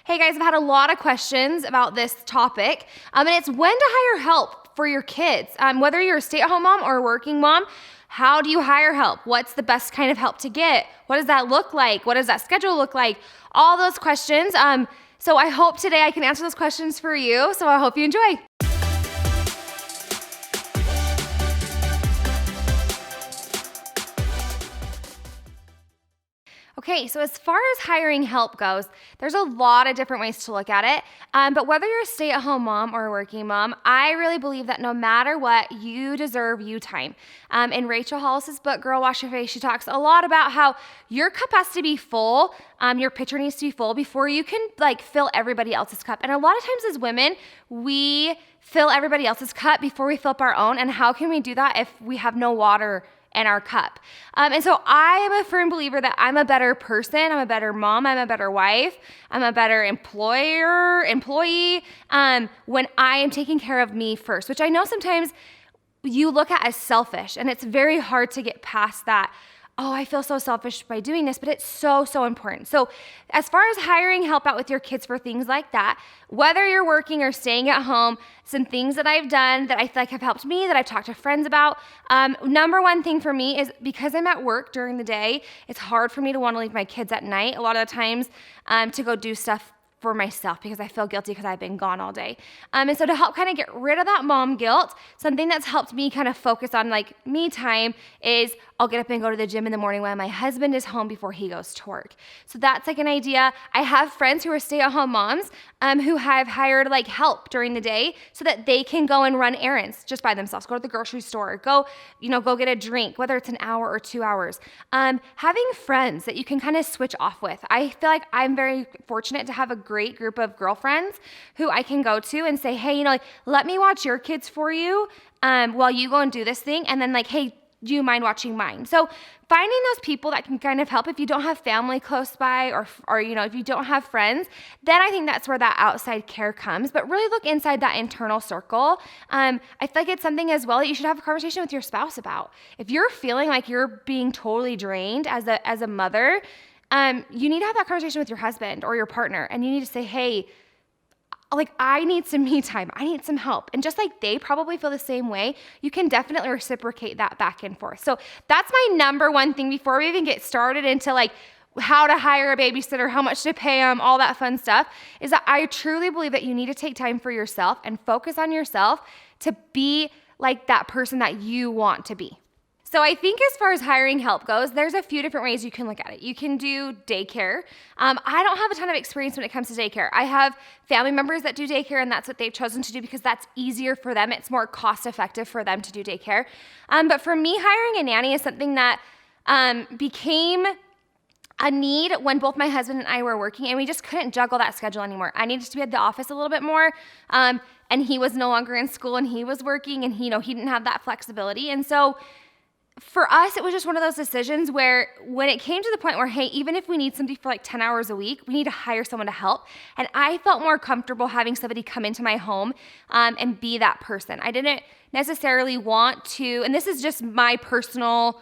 Hey guys, I've had a lot of questions about this topic, and it's when to hire help for your kids. Whether you're a stay-at-home mom or a working mom, how do you hire help? What's the best kind of help to get? What does that look like? What does that schedule look like? All those questions. So I hope today I can answer those questions for you. So I hope you enjoy. Okay, so as far as hiring help goes, there's a lot of different ways to look at it. But whether you're a stay-at-home mom or a working mom, I really believe that no matter what, you deserve you time. In Rachel Hollis's book, Girl Wash Your Face, she talks a lot about how your cup has to be full, your pitcher needs to be full before you can fill everybody else's cup. And a lot of times as women, we fill everybody else's cup before we fill up our own. And how can we do that if we have no water in our cup? And so I am a firm believer that I'm a better person, I'm a better mom, I'm a better wife, I'm a better employee, when I am taking care of me first, which I know sometimes you look at as selfish, and it's very hard to get past that. Oh, I feel so selfish by doing this, but it's so, so important. So as far as hiring help out with your kids for things like that, whether you're working or staying at home, some things that I've done that I feel like have helped me, that I've talked to friends about. Number one thing for me is because I'm at work during the day, it's hard for me to want to leave my kids at night a lot of the times to go do stuff for myself because I feel guilty because I've been gone all day. And so to help kind of get rid of that mom guilt, something that's helped me kind of focus on me time is I'll get up and go to the gym in the morning when my husband is home before he goes to work. So that's an idea. I have friends who are stay-at-home moms who have hired help during the day so that they can go and run errands just by themselves, go to the grocery store, go get a drink, whether it's an hour or 2 hours. Having friends that you can kind of switch off with. I feel like I'm very fortunate to have a great group of girlfriends who I can go to and say, hey, let me watch your kids for you while you go and do this thing. And then hey, do you mind watching mine? So finding those people that can kind of help if you don't have family close by or if you don't have friends, then I think that's where that outside care comes. But really look inside that internal circle. I feel like it's something as well that you should have a conversation with your spouse about. If you're feeling like you're being totally drained as a mother, you need to have that conversation with your husband or your partner, and you need to say, hey, I need some me time. I need some help. And just like they probably feel the same way, you can definitely reciprocate that back and forth. So that's my number one thing before we even get started into how to hire a babysitter, how much to pay them, all that fun stuff, is that I truly believe that you need to take time for yourself and focus on yourself to be that person that you want to be. So I think as far as hiring help goes, there's a few different ways you can look at it. You can do daycare. I don't have a ton of experience when it comes to daycare. I have family members that do daycare, and that's what they've chosen to do because that's easier for them. It's more cost effective for them to do daycare. But for me, hiring a nanny is something that became a need when both my husband and I were working, and we just couldn't juggle that schedule anymore. I needed to be at the office a little bit more, and he was no longer in school, and he was working, and he didn't have that flexibility. And so for us, it was just one of those decisions where when it came to the point where, hey, even if we need somebody for 10 hours a week, we need to hire someone to help. And I felt more comfortable having somebody come into my home and be that person. I didn't necessarily want to, and this is just my personal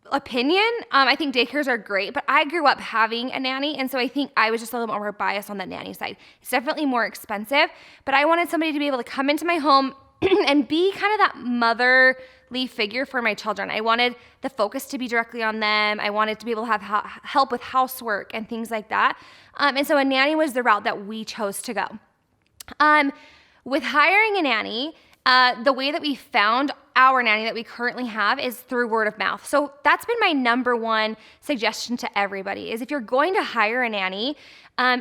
opinion. I think daycares are great, but I grew up having a nanny, and so I think I was just a little more biased on that nanny side. It's definitely more expensive, but I wanted somebody to be able to come into my home and be kind of that motherly figure for my children. I wanted the focus to be directly on them. I wanted to be able to have help with housework and things like that. And so a nanny was the route that we chose to go. With hiring a nanny, the way that we found our nanny that we currently have is through word of mouth. So that's been my number one suggestion to everybody is if you're going to hire a nanny,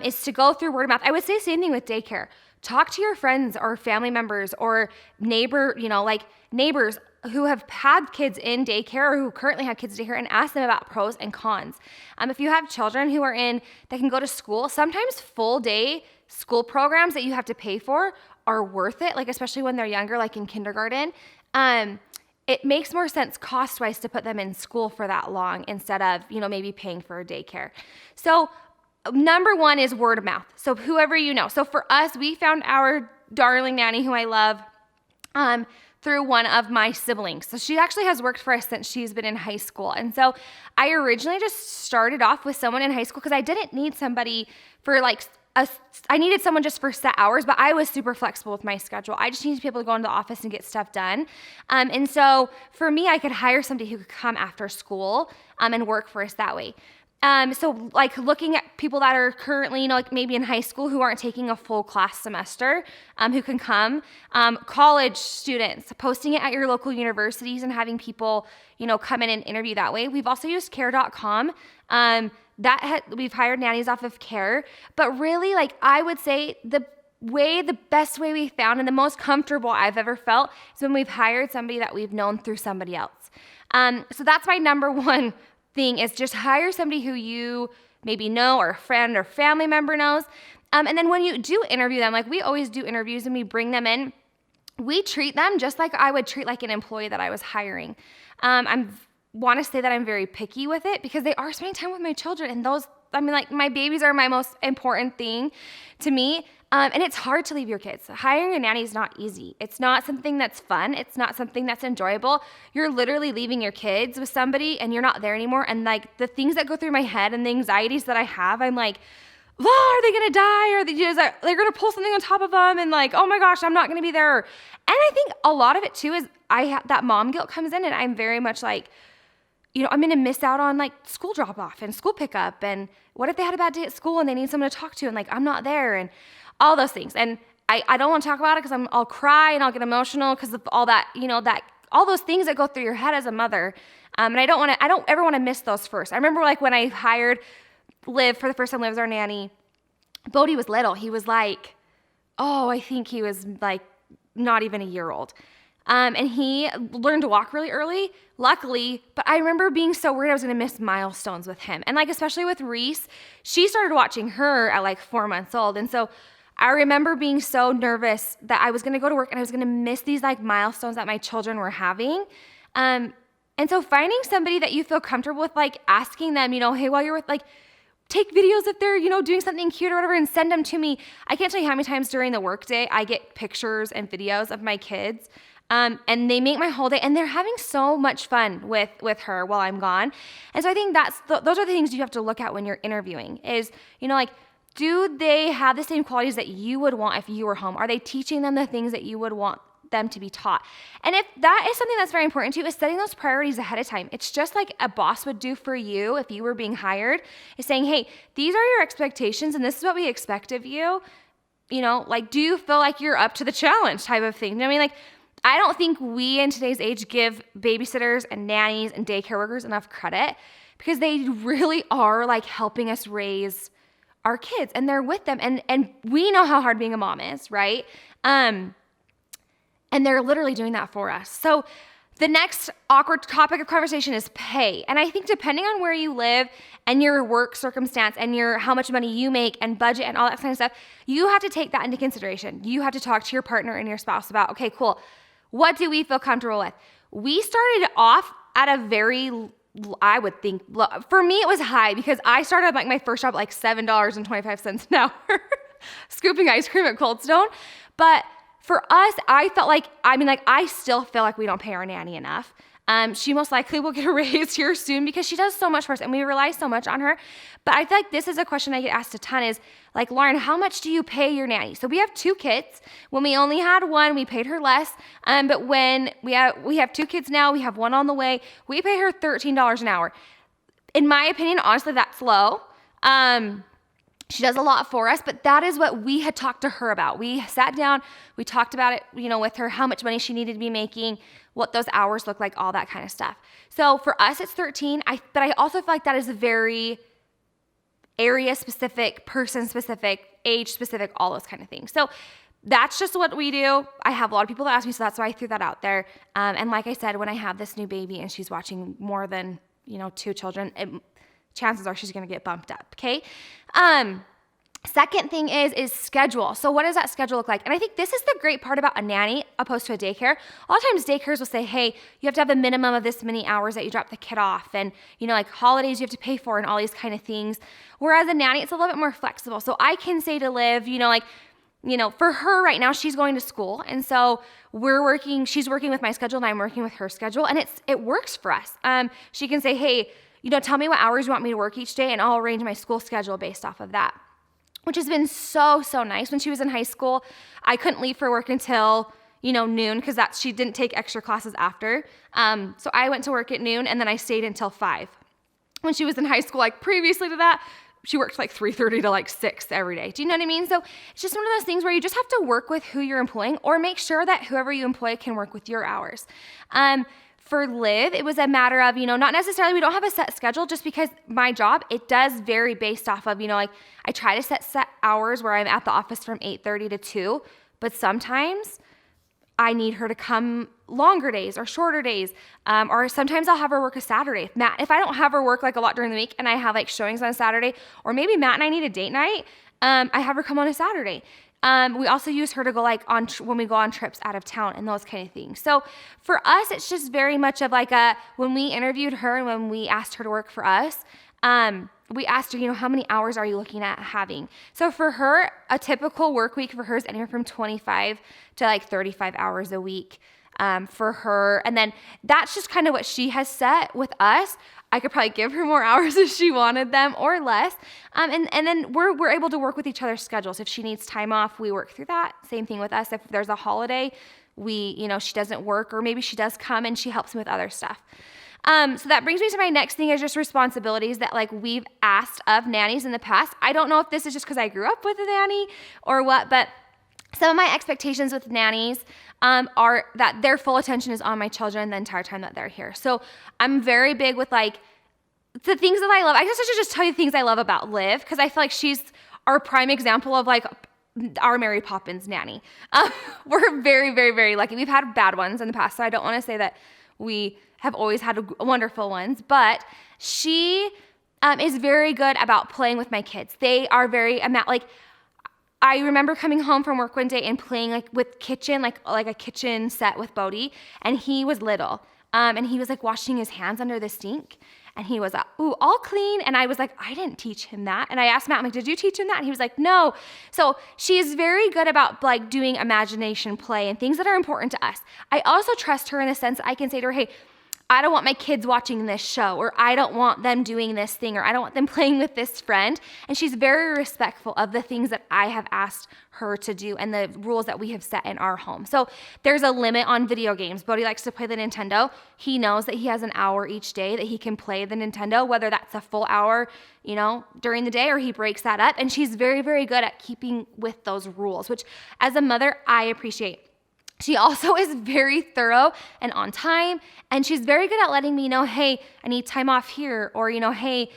is to go through word of mouth. I would say same thing with daycare. Talk to your friends or family members or neighbors who have had kids in daycare or who currently have kids in daycare and ask them about pros and cons. If you have children that can go to school, sometimes full day school programs that you have to pay for are worth it, especially when they're younger, in kindergarten. It makes more sense cost-wise to put them in school for that long instead of, maybe paying for a daycare. So number one is word of mouth. So whoever you know. So for us, we found our darling nanny who I love through one of my siblings. So she actually has worked for us since she's been in high school. And so I originally just started off with someone in high school because I didn't need somebody for like I needed someone just for set hours, but I was super flexible with my schedule. I just needed people to go into the office and get stuff done. And so for me, I could hire somebody who could come after school and work for us that way. So like looking at people that are currently, like maybe in high school who aren't taking a full class semester, who can come, college students, posting it at your local universities and having people, come in and interview that way. We've also used care.com. We've hired nannies off of Care, but really like I would say the best way we found and the most comfortable I've ever felt is when we've hired somebody that we've known through somebody else. So that's my number one thing is just hire somebody who you maybe know or a friend or family member knows. And then when you do interview them, like we always do interviews and we bring them in, we treat them just like I would treat like an employee that I was hiring. I want to say that I'm very picky with it because they are spending time with my children and my babies are my most important thing to me. And it's hard to leave your kids. Hiring a nanny is not easy. It's not something that's fun. It's not something that's enjoyable. You're literally leaving your kids with somebody and you're not there anymore. And like the things that go through my head and the anxieties that I have, I'm like, are they going to die? Or they're going to pull something on top of them? And like, oh my gosh, I'm not going to be there. And I think a lot of it too is that mom guilt comes in and I'm very much like, I'm going to miss out on like school drop off and school pickup. And what if they had a bad day at school and they need someone to talk to and like, I'm not there and all those things. And I don't want to talk about it because I'll cry and I'll get emotional because of all that, all those things that go through your head as a mother. And I don't ever want to miss those first. I remember like when I hired Liv for the first time, Liv was our nanny. Bodie was little. He was like, I think he was like not even a year old. And he learned to walk really early, luckily, but I remember being so worried I was going to miss milestones with him. And like, especially with Reese, she started watching her at like 4 months old. And so I remember being so nervous that I was going to go to work and I was going to miss these like milestones that my children were having. And so finding somebody that you feel comfortable with, like asking them, hey, while you're with like, take videos if they're, doing something cute or whatever and send them to me. I can't tell you how many times during the workday I get pictures and videos of my kids. And they make my whole day and they're having so much fun with her while I'm gone. And so I think those are the things you have to look at when you're interviewing is, like, do they have the same qualities that you would want if you were home? Are they teaching them the things that you would want them to be taught? And if that is something that's very important to you, is setting those priorities ahead of time. It's just like a boss would do for you if you were being hired, is saying, hey, these are your expectations and this is what we expect of you. Like, do you feel like you're up to the challenge type of thing? I don't think we in today's age give babysitters and nannies and daycare workers enough credit because they really are like helping us raise our kids and they're with them. And we know how hard being a mom is, right? And they're literally doing that for us. So the next awkward topic of conversation is pay. And I think depending on where you live and your work circumstance and how much money you make and budget and all that kind of stuff, you have to take that into consideration. You have to talk to your partner and your spouse about, okay, cool. What do we feel comfortable with? We started off at a very, I would think, for me it was high because I started like my first job at like $7.25 an hour scooping ice cream at Cold Stone. But for us, I felt like, I still feel like we don't pay our nanny enough. She most likely will get a raise here soon because she does so much for us and we rely so much on her. But I feel like this is a question I get asked a ton is like, Lauren, how much do you pay your nanny? So we have 2 kids. When we only had one, we paid her less. But when we have 2 kids now, we have one on the way, we pay her $13 an hour. In my opinion, honestly, that's low. She does a lot for us, but that is what we had talked to her about. We sat down, we talked about it, with her, how much money she needed to be making, what those hours look like, all that kind of stuff. So for us, it's 13. But I also feel like that is a very area specific, person specific, age specific, all those kind of things. So that's just what we do. I have a lot of people that ask me, so that's why I threw that out there. And like I said, when I have this new baby and she's watching more than, 2 children, chances are she's going to get bumped up. Okay. Second thing is schedule. So what does that schedule look like? And I think this is the great part about a nanny opposed to a daycare. A lot of times daycares will say, hey, you have to have a minimum of this many hours that you drop the kid off. And, like holidays you have to pay for and all these kind of things. Whereas a nanny, it's a little bit more flexible. So I can say to Liv, for her right now, she's going to school. And so she's working with my schedule and I'm working with her schedule, and it works for us. She can say, hey, tell me what hours you want me to work each day, and I'll arrange my school schedule based off of that, which has been so, so nice. When she was in high school, I couldn't leave for work until, noon, because she didn't take extra classes after. So I went to work at noon, and then I stayed until 5. When she was in high school, like previously to that, she worked like 3:30 to like 6 every day. Do you know what I mean? So it's just one of those things where you just have to work with who you're employing, or make sure that whoever you employ can work with your hours. For Liv, it was a matter of, not necessarily, we don't have a set schedule, just because my job, it does vary based off of, like I try to set hours where I'm at the office from 8:30 to 2, but sometimes I need her to come longer days or shorter days. Or sometimes I'll have her work a Saturday. If I don't have her work like a lot during the week and I have like showings on a Saturday, or maybe Matt and I need a date night, I have her come on a Saturday. We also use her to go when we go on trips out of town and those kind of things. So for us, it's just very much of like when we interviewed her and when we asked her to work for us, we asked her, how many hours are you looking at having? So for her, a typical work week for her is anywhere from 25 to like 35 hours a week for her. And then that's just kind of what she has set with us. I could probably give her more hours if she wanted them, or less. And then we're able to work with each other's schedules. If she needs time off, we work through that. Same thing with us. If there's a holiday, she doesn't work, or maybe she does come and she helps me with other stuff. So that brings me to my next thing, is just responsibilities that like we've asked of nannies in the past. I don't know if this is just because I grew up with a nanny or what, but some of my expectations with nannies are that their full attention is on my children the entire time that they're here. So I'm very big with like the things that I love. I guess I should just tell you the things I love about Liv, because I feel like she's our prime example of like our Mary Poppins nanny. We're very, very, very lucky. We've had bad ones in the past, so I don't want to say that we have always had wonderful ones, but she is very good about playing with my kids. They are very, I remember coming home from work one day and playing like with kitchen, like a kitchen set with Bodhi, and he was little, and he was like washing his hands under the sink, and he was all clean, and I was like, I didn't teach him that. And I asked Matt, I'm like, did you teach him that? And he was like, no. So she is very good about like doing imagination play and things that are important to us. I also trust her in the sense that I can say to her, hey, I don't want my kids watching this show, or I don't want them doing this thing, or I don't want them playing with this friend. And she's very respectful of the things that I have asked her to do and the rules that we have set in our home. So there's a limit on video games. Bodhi likes to play the Nintendo. He knows that he has an hour each day that he can play the Nintendo, whether that's a full hour, during the day, or he breaks that up. And she's very, very good at keeping with those rules, which as a mother, I appreciate. She also is very thorough and on time, and she's very good at letting me know, hey, I need time off here, or, hey,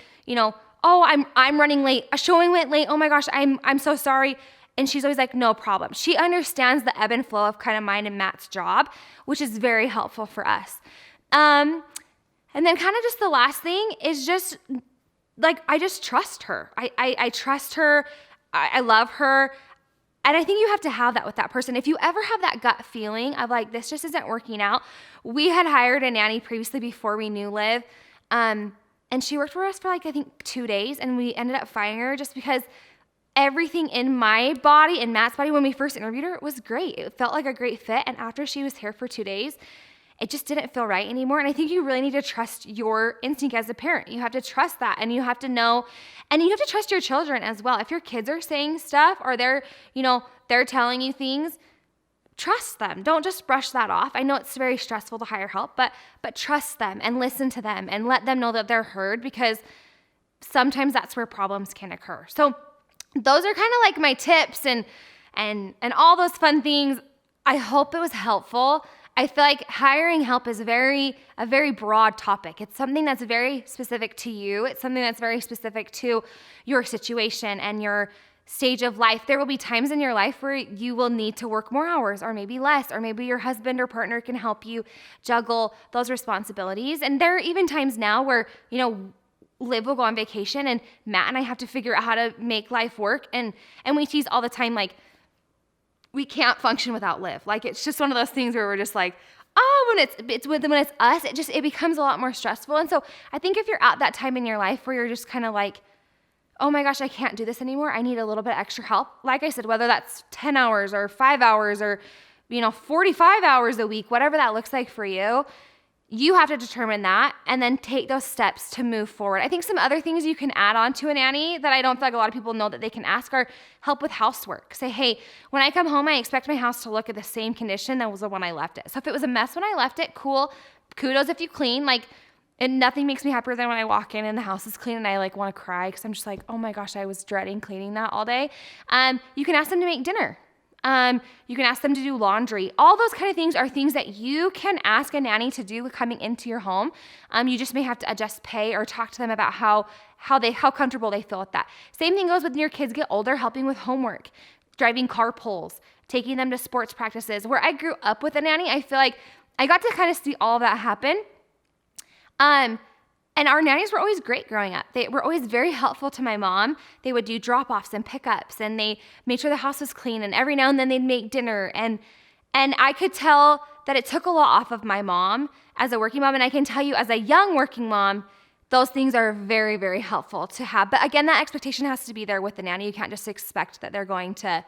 oh, I'm running late. A showing went late. Oh my gosh, I'm so sorry. And she's always like, no problem. She understands the ebb and flow of kind of mine and Matt's job, which is very helpful for us. And then kind of just the last thing is just like, I just trust her. I trust her. I love her. And I think you have to have that with that person. If you ever have that gut feeling of like, this just isn't working out. We had hired a nanny previously before we knew Liv. And she worked for us for like, I think 2 days. And we ended up firing her just because everything in my body and Matt's body when we first interviewed her was great. It felt like a great fit. And after she was here for 2 days, it just didn't feel right anymore. And I think you really need to trust your instinct as a parent. You have to trust that, and you have to know, and you have to trust your children as well. If your kids are saying stuff or they're telling you things, trust them. Don't just brush that off. I know it's very stressful to hire help, but trust them and listen to them and let them know that they're heard, because sometimes that's where problems can occur. So those are kind of like my tips and all those fun things. I hope it was helpful. I feel like hiring help is a very broad topic. It's something that's very specific to you. It's something that's very specific to your situation and your stage of life. There will be times in your life where you will need to work more hours, or maybe less, or maybe your husband or partner can help you juggle those responsibilities. And there are even times now where, Liv will go on vacation and Matt and I have to figure out how to make life work. And we tease all the time, like, we can't function without Liv. Like, it's just one of those things where we're just like, when it's us, it becomes a lot more stressful. And so I think if you're at that time in your life where you're just kind of like, oh my gosh, I can't do this anymore. I need a little bit extra help. Like I said, whether that's 10 hours or 5 hours or 45 hours a week, whatever that looks like for you, you have to determine that and then take those steps to move forward. I think some other things you can add on to a nanny that I don't feel like a lot of people know that they can ask are help with housework. Say, hey, when I come home, I expect my house to look at the same condition that was the one I left it. So if it was a mess when I left it, cool. Kudos if you clean. And nothing makes me happier than when I walk in and the house is clean and I want to cry because I'm just like, oh my gosh, I was dreading cleaning that all day. You can ask them to make dinner. You can ask them to do laundry. All those kind of things are things that you can ask a nanny to do coming into your home. You just may have to adjust pay or talk to them about how comfortable they feel with that. Same thing goes with when your kids get older, helping with homework, driving carpools, taking them to sports practices. Where I grew up with a nanny, I feel like I got to kind of see all of that happen. And our nannies were always great growing up. They were always very helpful to my mom. They would do drop-offs and pickups, and they made sure the house was clean, and every now and then they'd make dinner. And I could tell that it took a lot off of my mom as a working mom, and I can tell you as a young working mom, those things are very, very helpful to have. But again, that expectation has to be there with the nanny. You can't just expect that they're going to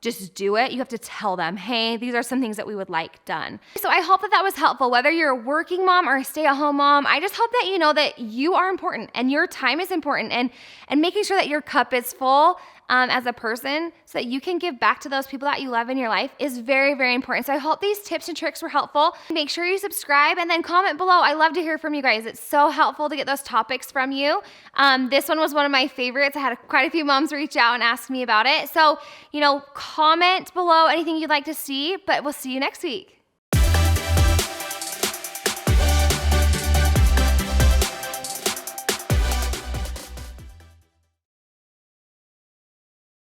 just do it. You have to tell them, hey, these are some things that we would like done. So I hope that was helpful. Whether you're a working mom or a stay-at-home mom, I just hope that you know that you are important and your time is important, and making sure that your cup is full as a person so that you can give back to those people that you love in your life is very, very important. So I hope these tips and tricks were helpful. Make sure you subscribe and then comment below. I love to hear from you guys. It's so helpful to get those topics from you. This one was one of my favorites. I had quite a few moms reach out and ask me about it. So, comment below anything you'd like to see, but we'll see you next week.